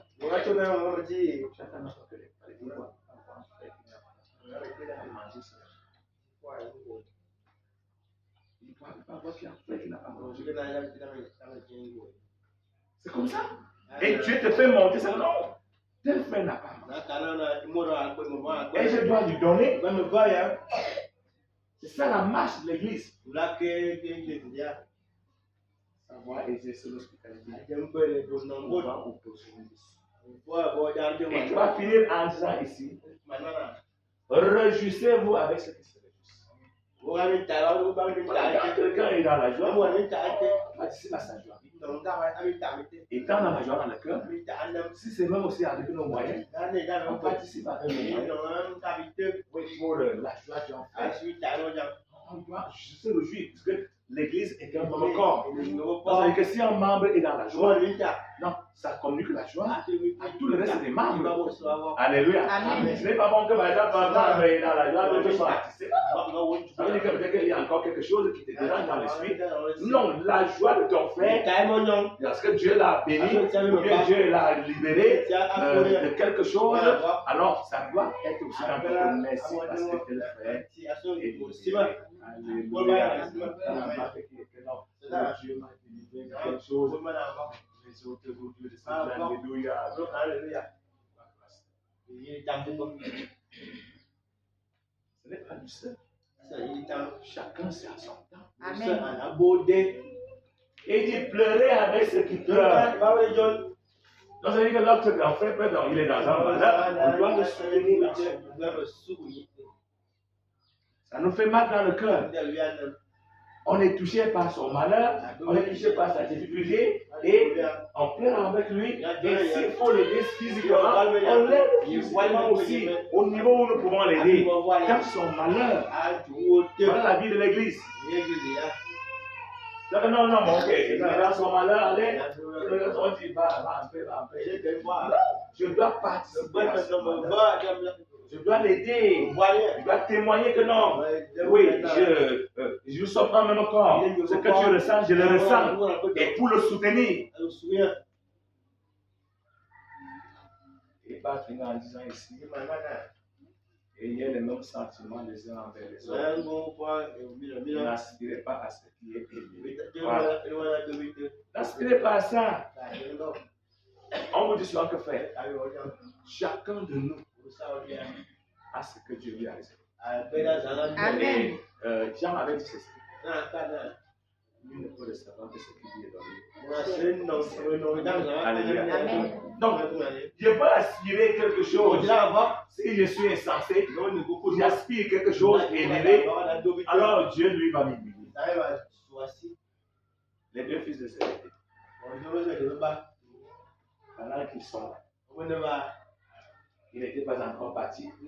S1: C'est comme ça. Et Dieu te fait monter ça. Non, tel frère n'a pas mangé. Et je dois lui donner. C'est ça la marche de l'église. Savoir exercer l'hospitalité. Et tu vas finir en disant ici, réjouissez-vous avec ce qui se réjouissent. Quand quelqu'un est dans la joie, participe à sa joie. Étant dans la joie dans le cœur, si c'est même aussi avec nos moyens, on participe avec nos moyens. Pour la joie du enfant. On doit se réjouir parce que l'église est un bon corps. Parce que si un membre est dans la joie, non, ça communique la joie à tout le reste des membres. Alléluia. Amen. Ce n'est pas bon que par exemple un membre est dans la joie, l'autre soit artiste. Ça veut dire que peut-être qu'il y a encore quelque chose qui te dérange dans l'esprit. Non, la joie de ton frère, parce que Dieu l'a béni, ou bien Dieu l'a libéré de quelque chose, alors ça doit être aussi un peu de merci parce que tel frère est libéré. Alléluia. Dieu m'a délivré de quelque chose. Les autres aujourd'hui de cette alléluia. Ce n'est pas du seul. Chacun c'est à son temps. Amen. Et il dit pleurer avec ceux qui pleurent. Donc ça veut dire que l'autre grand frère, il est dans un malheur, on doit le soutenir. Ça nous fait mal dans le cœur. On est touché par son malheur, on est touché par sa difficulté et on pleure avec lui. Et s'il faut l'aider physiquement, on l'aide physiquement aussi au niveau où nous pouvons l'aider. Dans son malheur, voilà la vie de l'église. Non, ok, dans son malheur, allez, on dit, va un peu. Je dois participer à ce malheur. Je dois l'aider. Je dois témoigner que non. Oui, je suis en même corps. Ce que tu ressens, je le ressens. Et pour le soutenir. Et pas finir en disant ici. Ayez les mêmes sentiments les uns envers les autres. N'aspirez pas à ce qui est élevé. N'aspirez pas à ça. On vous dit souvent que faire. Chacun de nous à ce que Dieu lui a réservé. Amen. Jean avait dit ceci. Lui ne peut le savoir que ce qui lui est donné. Alléluia. Donc, je peux aspirer quelque chose. Si je suis insensé, j'aspire quelque chose élevé, alors Dieu lui va m'humilier. Les deux fils de Zébédée. Pendant qu'ils sont là, ils n'étaient pas encore partis. Il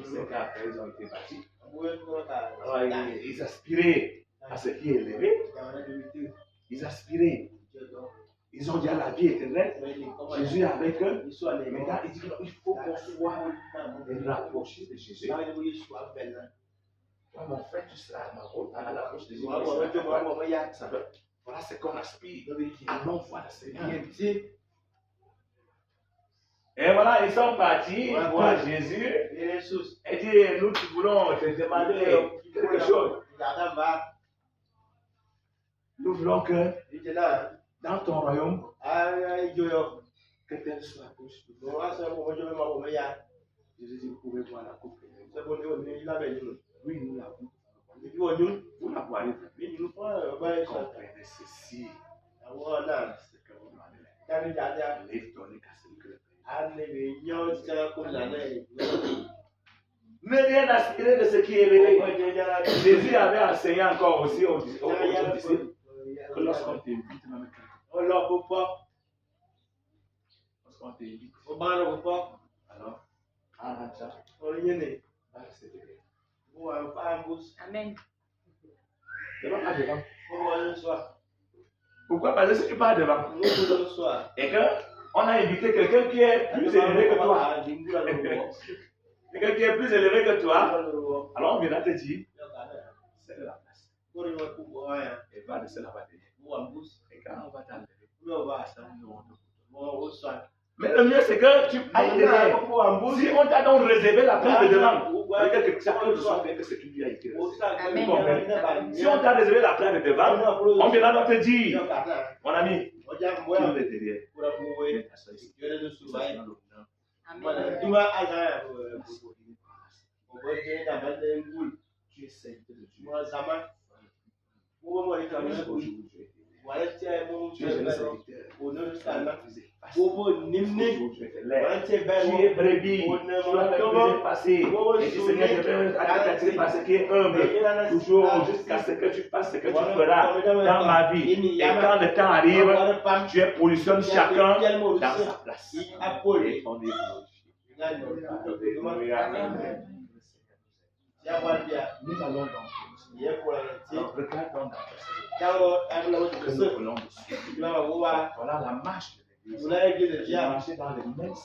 S1: sait qu'après ils ont été partis. Alors ils aspiraient à ce qui est élevé. Ils aspiraient. Ils ont dit à la vie éternelle. Jésus est avec eux. Maintenant, il dit qu'il faut qu'on soit rapprochés de Jésus. Toi, mon frère, tu seras à la roche de Jésus. Voilà ce qu'on aspire. Allons voir le Seigneur. Et voilà, ils sont partis voir Jésus. Et dit, nous voulons te demander quelque chose. Nous voulons que dans ton royaume, que telle soit la bouche de Dieu. Jésus dit, vous pouvez voir la coupe. Oui, nous l'avons. Vous la voyez. Comprenez ceci. C'est que vous m'avez. Lève ton nez, cassez le ne rien aspirer de ce qui est élevé. Jésus avait enseigné encore aussi aux disciples que lorsqu'on t'invite, même lorsqu'on t'invite, alors, en rentrant, va rester derrière. Amen. Pourquoi? Parce que si tu pars devant et qu'on a invité quelqu'un qui est plus élevé que toi, quelqu'un qui est plus élevé que toi, alors on viendra te dire, c'est de la place. Et va laisser là-bas derrière. Et quand on va t'enlever, mais le mieux c'est que tu ailles derrière. Si on t'a donc réservé la place de devant, que chacun de soi fait que ce qui lui a été réservé. Si on t'a réservé la place de devant, on viendra donc te dire, mon ami, tu es derrière. Tu es serviteur de Dieu. Tu es un serviteur. Tu es brebis, tu as le passé. Et tu Seigneur, je veux t'attirer par ce qui est humble, toujours jusqu'à ce que tu fasses ce que tu feras dans ma vie. Et quand le temps arrive, tu positionnes chacun dans sa place. Et on est glorifié. Nous allons donc regardons dans que nous voulons dessus. Voilà la marche de l'Église. Marcher dans les mêmes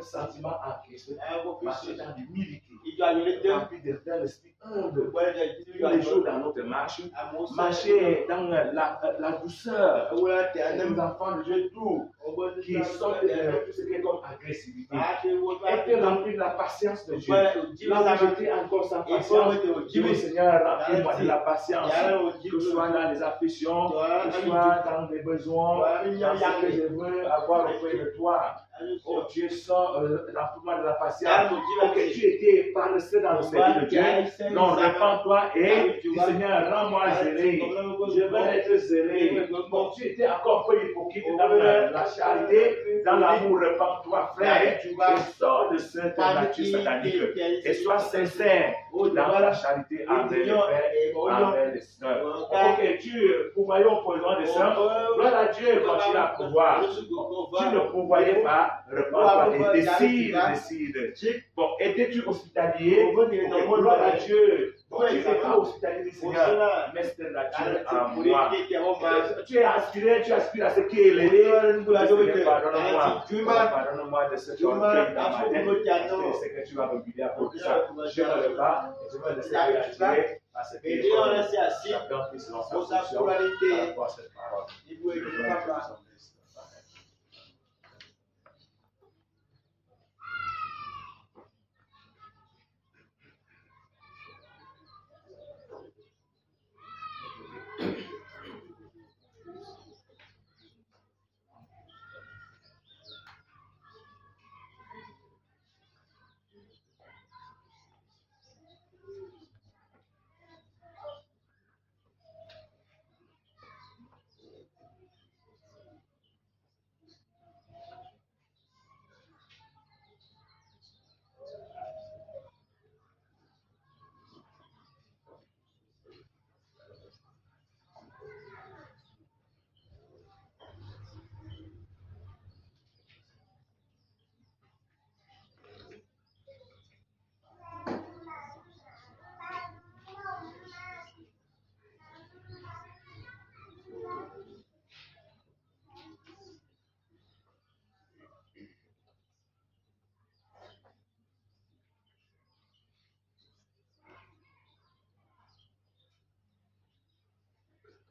S1: sentiments en Christ. Marcher dans l'humilité. Remplir de l'esprit humble. Tous les jours dans notre marche. Marcher dans la douceur. Les enfants de Dieu doux qui sortent de tout ce qui est comme agressivité. Et remplir de la patience de Dieu. Là où j'étais encore sans patience, dis Seigneur, remplis-moi de la patience. Que ce soit dans les afflictions, que ce soit dans les besoins, dans ce que je veux avoir auprès de toi. Oh Dieu, remplis-moi de la patience. Ok, tu étais paresseux dans le service de Dieu. Non, repends-toi et dis Seigneur, rends-moi zélé. Je veux être zélé. Bon, tu étais encore peu hypocrite dans la charité, dans l'amour, repends-toi, frère. Et sors de cette nature satanique. Et sois sincère dans la charité envers les frères, envers les sœurs. Ok, Dieu, pourvoyons pour besoin des sœurs. Gloire à Dieu, continue à pouvoir. Tu ne pourvoyais pas, repends-toi et décide. Bon, étais-tu hospitalier? Gloire à Dieu. Donc, tu n'es pas hospitalier, Seigneur, mais c'est la nature en moi. Tu es aspiré, tu aspires à ce qui est élevé. Pardonne-moi de ce que tu as fait dans ma tête. C'est ce que tu vas me guider à pour ça. Je ne le pas et je vais laisser attirer à ce qui est chacun puisse lancer sa position par rapport à cette parole.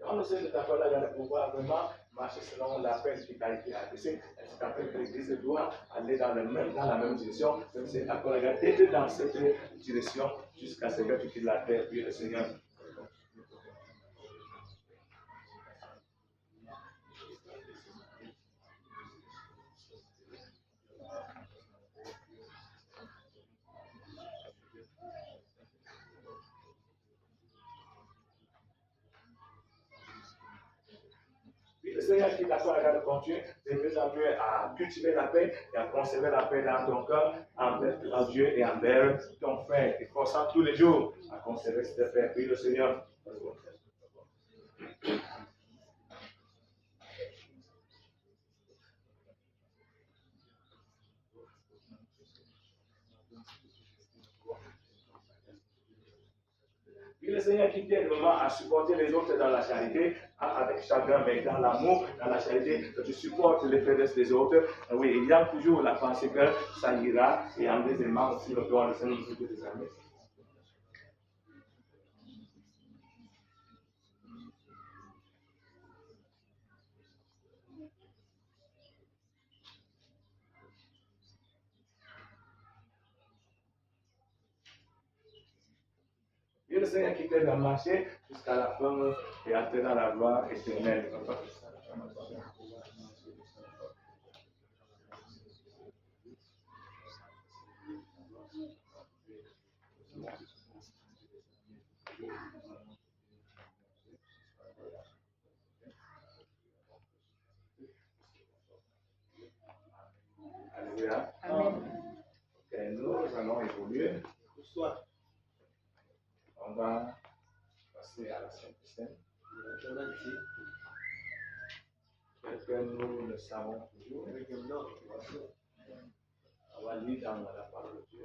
S1: On essaie de t'accorder la grâce pour pouvoir vraiment marcher selon l'appel qui t'a été adressé. C'est appel que l'Église doit aller dans la même direction. Même si t'accordes la grâce d'être dans cette direction jusqu'à ce que tu quittes la terre. Puis le Seigneur. Le Seigneur qui t'accorde la grâce de continuer de plus en plus à cultiver la paix et à conserver la paix dans ton cœur envers Dieu et envers ton frère. Et forçant tous les jours à conserver cette paix. Puis le Seigneur. Puis le Seigneur qui t'aide vraiment à supporter les autres dans la charité, avec chacun, mais dans l'amour, dans la charité, que tu supportes les faiblesses des autres. Oui, il y a toujours la pensée que ça ira, et en deuxièmement aussi le droit de Seigneur des amis. Et le Seigneur qui t'aide à marcher jusqu'à la fin et à te dans la gloire éternelle. Alléluia. Amen. Ok, nous allons évoluer. Bonsoir. On va passer à la Sainte-Seine. Tel que nous le savons toujours. On va lire dans la parole de Dieu.